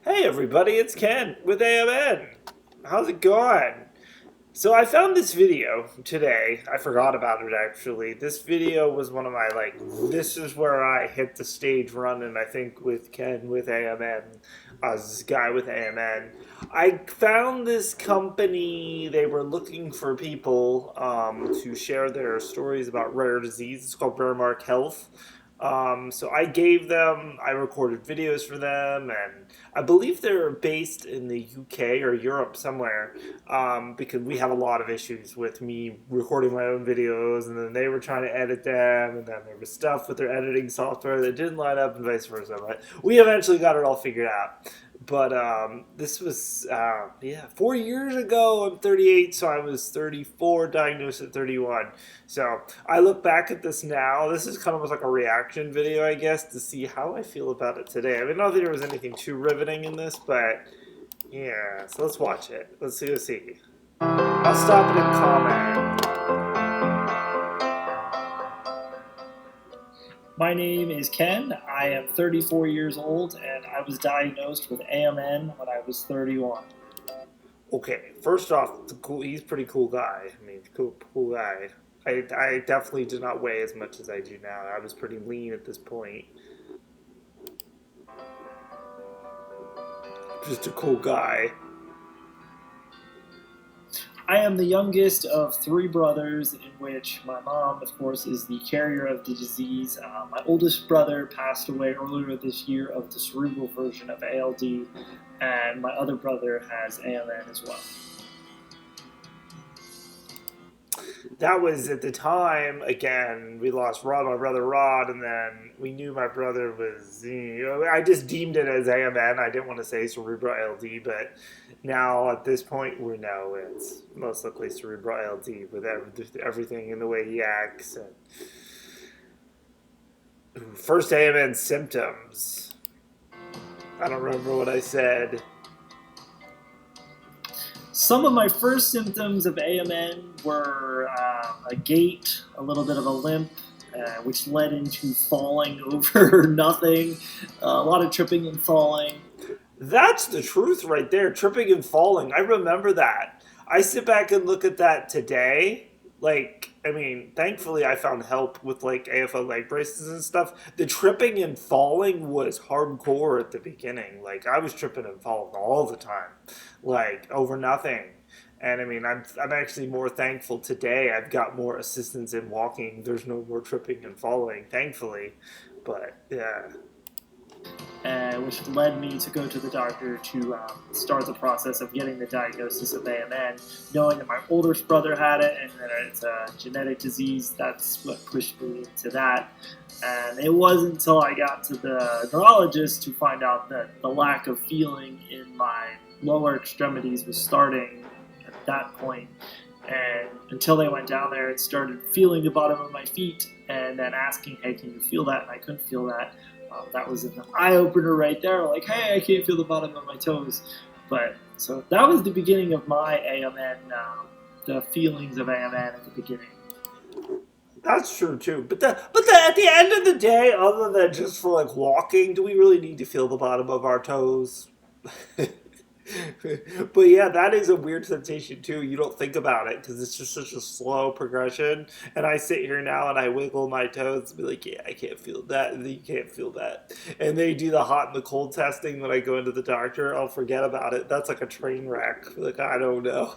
Hey everybody, it's Ken with AMN. How's it going? So I found this video today. I forgot about it actually. This video was one of my this is where I hit the stage running, I think, with Ken with AMN. This guy with AMN. I found this company, they were looking for people to share their stories about rare disease. It's called Rare Mark Health. So I recorded videos for them, and I believe they're based in the UK or Europe somewhere, because we have a lot of issues with me recording my own videos, and then they were trying to edit them, and then there was stuff with their editing software that didn't line up, and vice versa. But we eventually got it all figured out. But this was, 4 years ago. I'm 38, so I was 34, diagnosed at 31. So I look back at this now. This is kind of like a reaction video, I guess, to see how I feel about it today. I mean, not that there was anything too riveting in this, but yeah. So let's watch it. Let's see. I'll stop it and comment. My name is Ken. I am 34 years old, and I was diagnosed with AMN when I was 31. Okay, first off, he's a pretty cool guy. I mean, cool guy. I definitely did not weigh as much as I do now. I was pretty lean at this point. Just a cool guy. I am the youngest of three brothers, in which my mom, of course, is the carrier of the disease. My oldest brother passed away earlier this year of the cerebral version of ALD, and my other brother has AMN as well. That was at the time, again, we lost my brother Rod, and then we knew my brother was, I just deemed it as AMN. I didn't want to say cerebral ALD, but now at this point we know it's most likely cerebral ALD with everything in the way he acts. And first AMN symptoms. I don't remember what I said. Some of my first symptoms of AMN were a gait, a little bit of a limp, which led into falling over nothing, a lot of tripping and falling. That's the truth right there, tripping and falling. I remember that. I sit back and look at that today. Thankfully I found help with AFL leg braces and stuff. The tripping and falling was hardcore at the beginning. I was tripping and falling all the time, over nothing. And I'm actually more thankful today. I've got more assistance in walking. There's no more tripping and falling, thankfully. But yeah. Which led me to go to the doctor to start the process of getting the diagnosis of AMN, knowing that my oldest brother had it and that it's a genetic disease. That's what pushed me into that. And it wasn't until I got to the neurologist to find out that the lack of feeling in my lower extremities was starting at that point. And until they went down there and started feeling the bottom of my feet and then asking, hey, can you feel that? And I couldn't feel that. That was an eye-opener right there, hey, I can't feel the bottom of my toes. So that was the beginning of my AMN, the feelings of AMN at the beginning. That's true too. But at the end of the day, other than just for walking, do we really need to feel the bottom of our toes? But yeah, that is a weird sensation too. You don't think about it because it's just such a slow progression. And I sit here now and I wiggle my toes and be like, yeah, I can't feel that. And then you can't feel that. And they do the hot and the cold testing when I go into the doctor. I'll forget about it. That's like a train wreck. I don't know.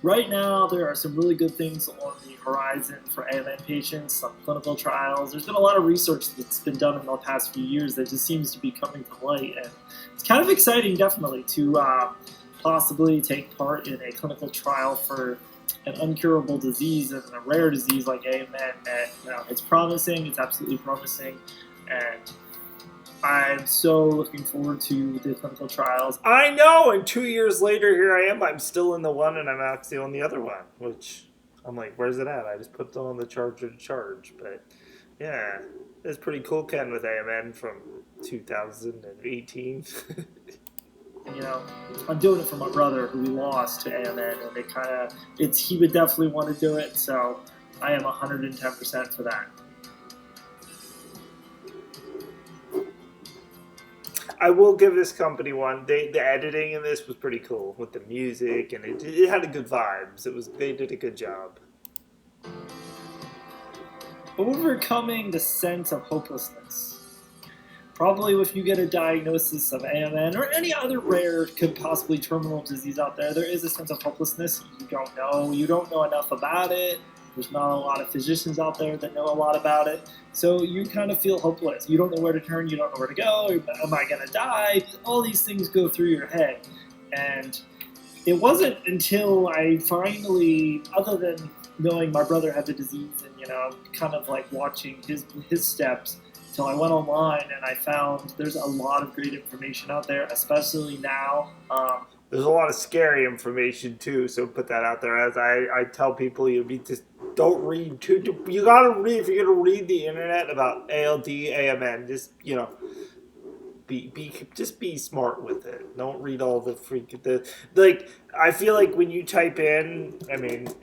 Right now, there are some really good things on the horizon for AMN patients, some clinical trials. There's been a lot of research that's been done in the past few years that just seems to be coming to light. And it's kind of exciting, definitely, to possibly take part in a clinical trial for an uncurable disease and a rare disease like AMN. And it's promising. It's absolutely promising. And I'm so looking forward to the clinical trials. I know, and 2 years later, here I am. I'm still in the one, and I'm actually on the other one, which I'm like, where's it at? I just put it on the charger to charge. But yeah, it's pretty cool, Ken, with AMN from 2018. I'm doing it for my brother who we lost to AMN, and he would definitely want to do it. So I am 110% for that. I will give this company one. The editing in this was pretty cool with the music, and it had a good vibes. They did a good job. Overcoming the sense of hopelessness. Probably if you get a diagnosis of AMN or any other rare, could possibly terminal disease out there, there is a sense of hopelessness. You don't know. You don't know enough about it. There's not a lot of physicians out there that know a lot about it. So you kind of feel hopeless. You don't know where to turn. You don't know where to go. Am I going to die? All these things go through your head. And it wasn't until I finally, other than knowing my brother had the disease and, kind of like watching his steps, till I went online and I found there's a lot of great information out there, especially now. There's a lot of scary information too, so put that out there. As I tell people, just don't read too. You gotta read if you're gonna read the internet about ALD, AMN. Just be smart with it. Don't read all the I feel like when you type in,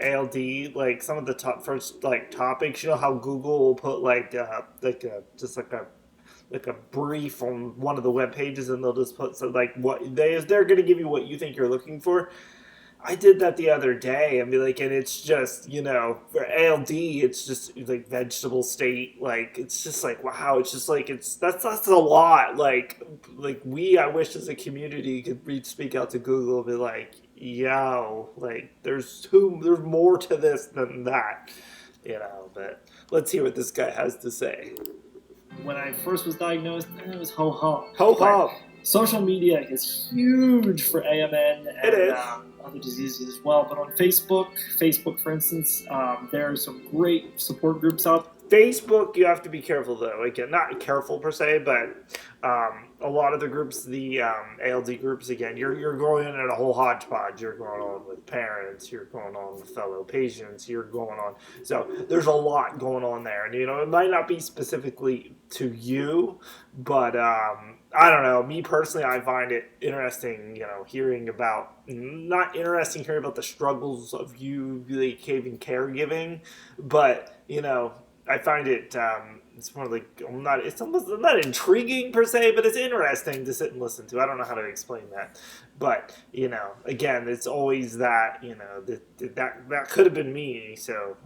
ALD, like some of the first topics, how Google will put like a brief on one of the web pages, and they'll just put they're going to give you what you think you're looking for. I did that the other day and and it's just, for ALD, it's just like vegetable state. Like, it's just like, wow, it's just like, that's a lot. I wish as a community could speak out to Google and be like, yo, there's more to this than that, but let's hear what this guy has to say. When I first was diagnosed, it was ho-hum. Ho-hum. Social media is huge for AMN and other diseases as well. But on Facebook, for instance, there are some great support groups out. Facebook, you have to be careful though. Again, not careful per se, but a lot of the groups, the ALD groups, again, you're going in at a whole hodgepodge. You're going on with parents, you're going on with fellow patients, you're going on. So there's a lot going on there, and it might not be specifically to you, but I don't know. Me personally, I find it interesting, hearing about, not interesting hearing about the struggles of you even caregiving, but I find it, it's more like, it's almost not intriguing per se, but it's interesting to sit and listen to. I don't know how to explain that. But, again, it's always that, that could have been me. So,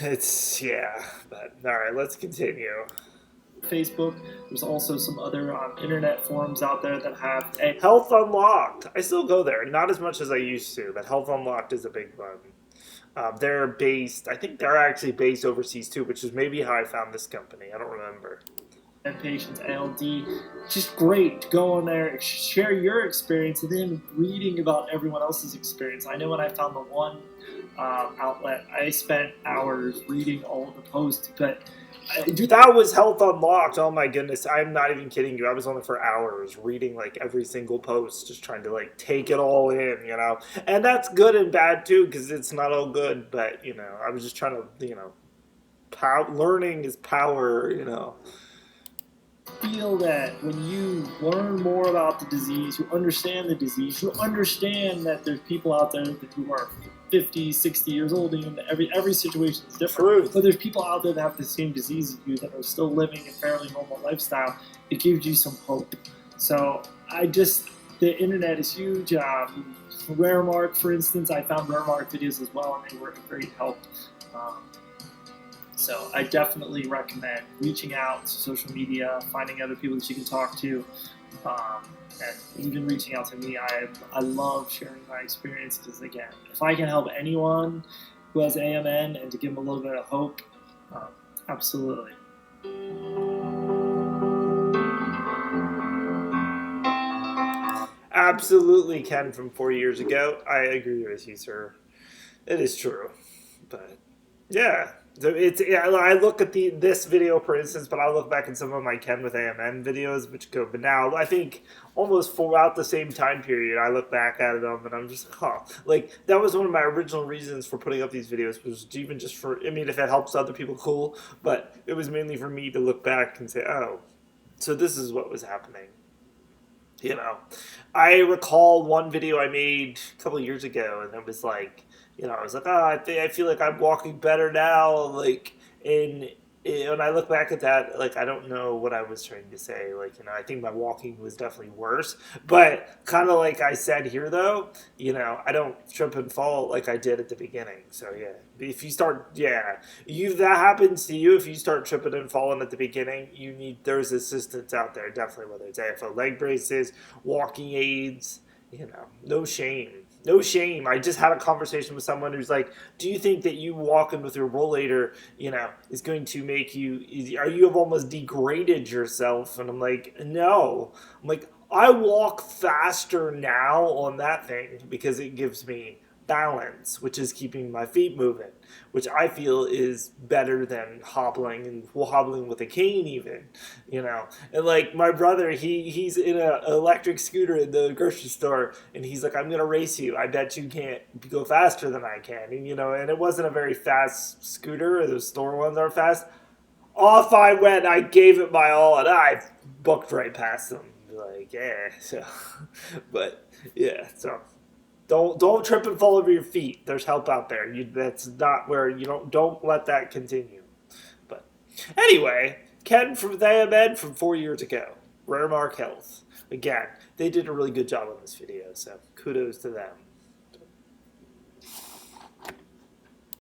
it's, yeah. But, all right, let's continue. Facebook. There's also some other internet forums out there that have Health Unlocked. I still go there, not as much as I used to, but Health Unlocked is a big one. They're based, I think they're actually based overseas too, which is maybe how I found this company. I don't remember. And patients, ALD, just great. Go on there, share your experience, and then reading about everyone else's experience. I know when I found the one outlet, I spent hours reading all of the posts, but that was Health Unlocked. Oh my goodness, I'm not even kidding you. I was on it for hours reading every single post, just trying to take it all in, and that's good and bad too, because it's not all good, but I was just trying to learning is power. Feel that when you learn more about the disease, you understand the disease, you understand that there's people out there who are 50, 60 years old, and every situation is different. Truth. But there's people out there that have the same disease as you that are still living a fairly normal lifestyle. It gives you some hope. So the internet is huge. Raremark, for instance, I found Raremark videos as well, and they were a great help. So I definitely recommend reaching out to social media, finding other people that you can talk to, and even reaching out to me. I love sharing my experiences. Again, if I can help anyone who has AMN and to give them a little bit of hope, absolutely. Absolutely, Ken from 4 years ago. I agree with you, sir. It is true, but yeah. So I look at this video, for instance, but I look back at some of my Ken with AMN videos, which go, but now I think almost throughout the same time period, I look back at them and I'm just, that was one of my original reasons for putting up these videos, was even just for, if it helps other people, cool, but it was mainly for me to look back and say, oh, so this is what was happening. I recall one video I made a couple of years ago, and it was you know, I was like, oh, I feel like I'm walking better now. Like, and when I look back at that, like, I don't know what I was trying to say. Like, you know, I think my walking was definitely worse. But kind of like I said here, though, you know, I don't trip and fall like I did at the beginning. So yeah, if you start, yeah, you that happens to you. If you start tripping and falling at the beginning, there's assistance out there, definitely, whether it's AFO leg braces, walking aids. You know, no shame. No shame. I just had a conversation with someone who's like, do you think that you walking with your rollator, you know, is going to make you, are you have almost degraded yourself? And I'm like, no. I'm like, I walk faster now on that thing because it gives me balance, which is keeping my feet moving, which I feel is better than hobbling and hobbling with a cane even, you know. And like my brother, he's in an electric scooter in the grocery store, and he's like, I'm gonna race you. I bet you can't go faster than I can. And you know, and it wasn't a very fast scooter. The store ones are fast. Off I went. I gave it my all, and I booked right past them. Like, yeah. So, but yeah. So don't trip and fall over your feet. There's help out there. That's not where you don't let that continue. But anyway, Ken from AMN from 4 years ago, Rare Mark Health. Again, they did a really good job on this video, so kudos to them.